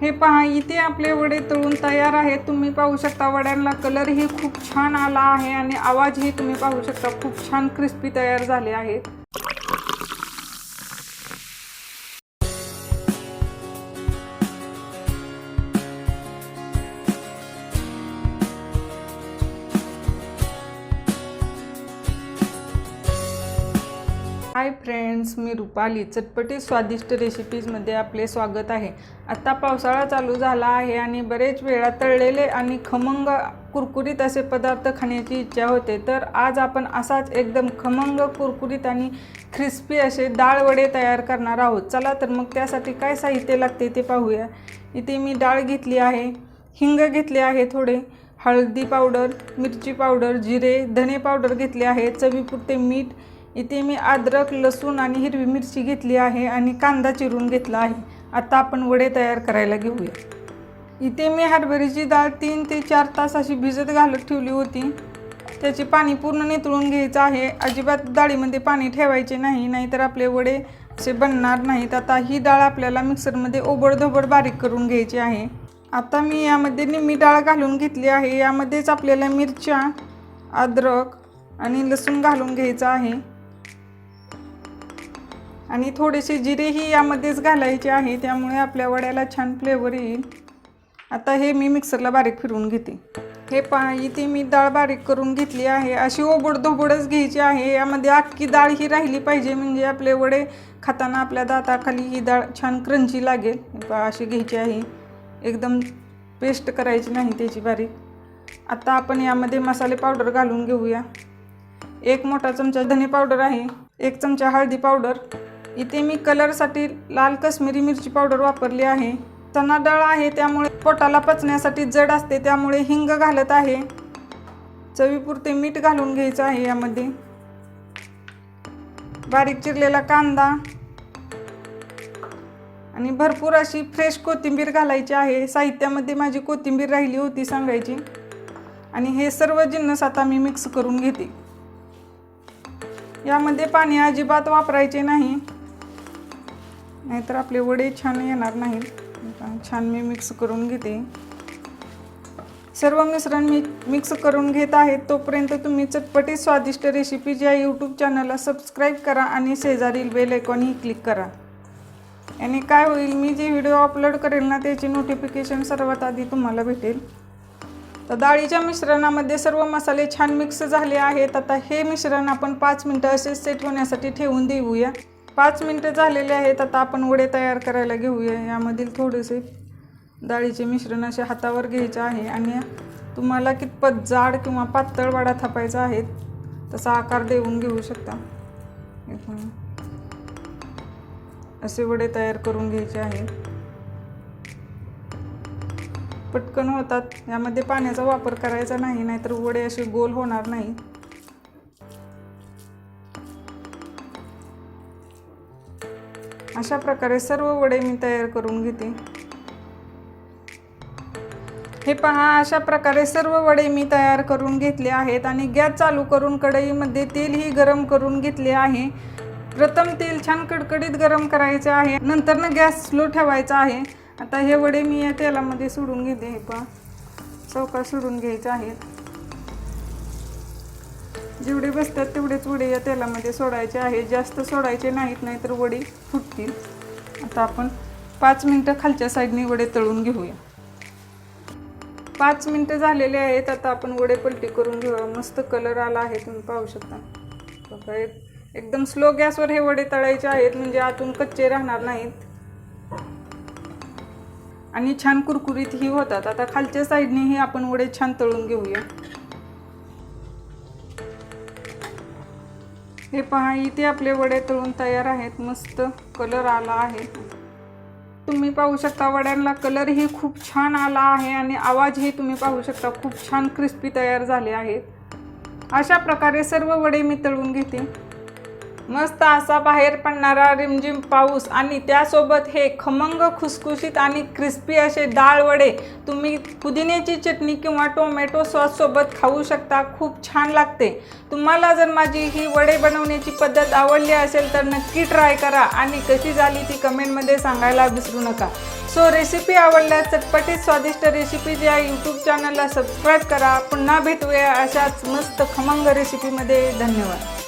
हे पहा, इथे आपले वडे तळून तयार आहेत। तुम्ही पाहू शकता वड्यांना कलरही खूप छान आला आहे आणि आवाजही तुम्ही पाहू शकता खूप छान क्रिस्पी तयार झाले आहेत। हाय फ्रेंड्स, मी रुपाली। चटपटी स्वादिष्ट रेसिपीजमध्ये आपले स्वागत आहे। आता पावसाळा चालू झाला आहे आणि बरेच वेळा तळलेले आणि खमंग कुरकुरीत असे पदार्थ खाण्याची इच्छा होते। तर आज आपण असाच एकदम खमंग कुरकुरीत आणि क्रिस्पी असे डाळ वडे तयार करणार आहोत। चला तर मग त्यासाठी काय साहित्य लागते ते पाहूया। इथे मी डाळ घेतली आहे, हिंग घेतले आहे, थोडे हळदी पावडर, मिरची पावडर, जिरे, धने पावडर घेतले आहे, चवीपुरते मीठ। इथे मी अद्रक, लसूण आणि हिरवी मिरची घेतली आहे आणि कांदा चिरून घेतला आहे। आता आपण वडे तयार करायला घेऊया। इथे मी हरभऱ्याची डाळ 3 ते 4 तास अशी भिजत घालत ठेवली होती। त्याचे पाणी पूर्ण निथळून घ्यायचं आहे। अजिबात डाळीमध्ये पाणी ठेवायचे नाही, नाहीतर आपले वडे असे बनणार नाहीत। आता ही डाळ आपल्याला मिक्सरमध्ये ओबडधोबड बारीक करून घ्यायची आहे। आता मी यामध्ये निम्मी डाळ घालून घेतली आहे। यामध्येच आपल्याला मिरच्या, अद्रक आणि लसूण घालून घ्यायचं आहे आणि थोडेसे जिरेही यामध्येच घालायचे आहे, त्यामुळे आपल्या वड्याला छान फ्लेवर येईल। आता हे मी मिक्सरला बारीक फिरवून घेते। हे पहा, इथे मी डाळ बारीक करून घेतली आहे। अशी ओबडधोबडच घ्यायची आहे। यामध्ये अख्खी डाळ ही राहिली पाहिजे, म्हणजे आपले वडे खाताना आपल्या दाताखाली ही डाळ छान क्रंची लागेल। पहा, अशी घ्यायची आहे, एकदम पेस्ट करायची नाही त्याची बारीक। आता आपण यामध्ये मसाले पावडर घालून घेऊया। 1 मोठा चमचा धने पावडर आहे, 1 चमचा हळदी पावडर। इथे मी कलरसाठी लाल काश्मीरी मिरची पावडर वापरली आहे। चणा डाळ आहे त्यामुळे पोटाला पचण्यासाठी जड असते, त्यामुळे हिंग घालत आहे। चवीपुरते मीठ घालून घ्यायचं आहे। यामध्ये बारीक चिरलेला कांदा आणि भरपूर अशी फ्रेश कोथिंबीर घालायची आहे। साहित्यामध्ये माझी कोथिंबीर राहिली होती सांगायची। आणि हे सर्व जिन्नस आता मी मिक्स करून घेते। यामध्ये पाणी अजिबात वापरायचे नाही, नाहीतर आपले वडे छान येणार नाहीत। छान मी मिक्स करून घेते। सर्व मिश्रण मी मिक्स करून घेत आहे। तोपर्यंत तुम्ही चटपटी स्वादिष्ट रेसिपीज या यूट्यूब चॅनलला सबस्क्राईब करा आणि शेजारील बेल आयकॉनही क्लिक करा। याने काय होईल, मी जे व्हिडिओ अपलोड करेल ना त्याची नोटिफिकेशन सर्वात आधी तुम्हाला भेटेल। तर डाळीच्या मिश्रणामध्ये सर्व मसाले छान मिक्स झाले आहेत। आता हे मिश्रण आपण 5 मिनिटं असे सेट होण्यासाठी ठेवून देऊया। 5 मिनिटं झालेले आहेत। आता आपण वडे तयार करायला घेऊया। यामधील थोडेसे डाळीचे मिश्रण असे हातावर घ्यायचे आहे आणि तुम्हाला कितपत जाड किंवा पातळ वडा थापायचा आहे तसा आकार देऊन घेऊ शकता। असे वडे तयार करून घ्यायचे आहेत। पटकन होतात, यामध्ये पाण्याचा वापर करायचा नाही, नाहीतर वडे असे गोल होणार नाही। अशा प्रकारे सर्व वडे मी तयार करून घेते। हे पहा, अशा प्रकारे सर्व वडे मी तयार करून घेतले आहेत आणि गॅस चालू करून कढईमध्ये तेलही गरम करून घेतले आहे। प्रथम तेल छान कडकडीत गरम करायचे आहे, नंतर गॅस स्लो ठेवायचा आहे। आता हे वडे मी या तेलामध्ये सोडून घेते। हे पहा, चौका सोडून घ्यायचे आहेत। जेवढे बसतात तेवढेच वडे या तेलामध्ये सोडायचे आहेत, जास्त सोडायचे नाहीत, नाहीतर वडे फुटतील। आता आपण 5 मिनिटं खालच्या साईडने वडे तळून घेऊया। 5 मिनिटं झालेले आहेत। आता आपण वडे पलटी करून घेऊया। मस्त कलर आला आहे, तुम्ही पाहू शकता। बघा, एकदम स्लो गॅसवर हे वडे तळायचे आहेत, म्हणजे आतून कच्चे राहणार नाहीत आणि छान कुरकुरीतही होतात। आता खालच्या साईडनेही आपण वडे छान तळून घेऊया। हे पहा, इथे आपले वडे तळून तयार आहेत। मस्त कलर आला आहे, तुम्ही पाहू शकता। वड्यांना कलरही खूप छान आला आहे आणि आवाजही तुम्ही पाहू शकता खूप छान क्रिस्पी तयार झाले आहेत। अशा प्रकारे सर्व वडे मी तळून घेते। 5 मिनिटं झालेले आहेत। आता आपण वडे पलटी करून घेऊया। 5 मिनिटं झालेले आहेत। आता आपण वडे छान तळून घेऊया। हे पहा, इथे आपले वडे तळून तयार आहेत। मस्त कलर आला आहे, तुम्ही पाहू शकता। वड्यांना कलरही खूप छान आला आहे आणि आवाजही तुम्ही पाहू शकता खूप छान क्रिस्पी तयार झाले आहेत। अशा प्रकारे सर्व वडे मी तळून घेते। मस्त असा बाहेर पडणारा रिमझिम पाऊस आणि त्यासोबत हे खमंग खुसखुशीत आणि क्रिस्पी असे डाळ वडे तुम्ही पुदिन्याची चटणी किंवा टोमॅटो सॉस सोबत खाऊ शकता। खूप छान लागते। तुम्हाला जर माझी ही वडे बनवण्याची पद्धत आवडली असेल तर नक्की ट्राय करा आणि कशी झाली ती कमेंटमध्ये सांगायला विसरू नका। सो रेसिपी आवडल्यास चटपटीत स्वादिष्ट रेसिपीज या यूट्यूब चॅनलला सबस्क्राईब करा। पुन्हा भेटूया अशाच मस्त खमंग रेसिपीमध्ये। धन्यवाद।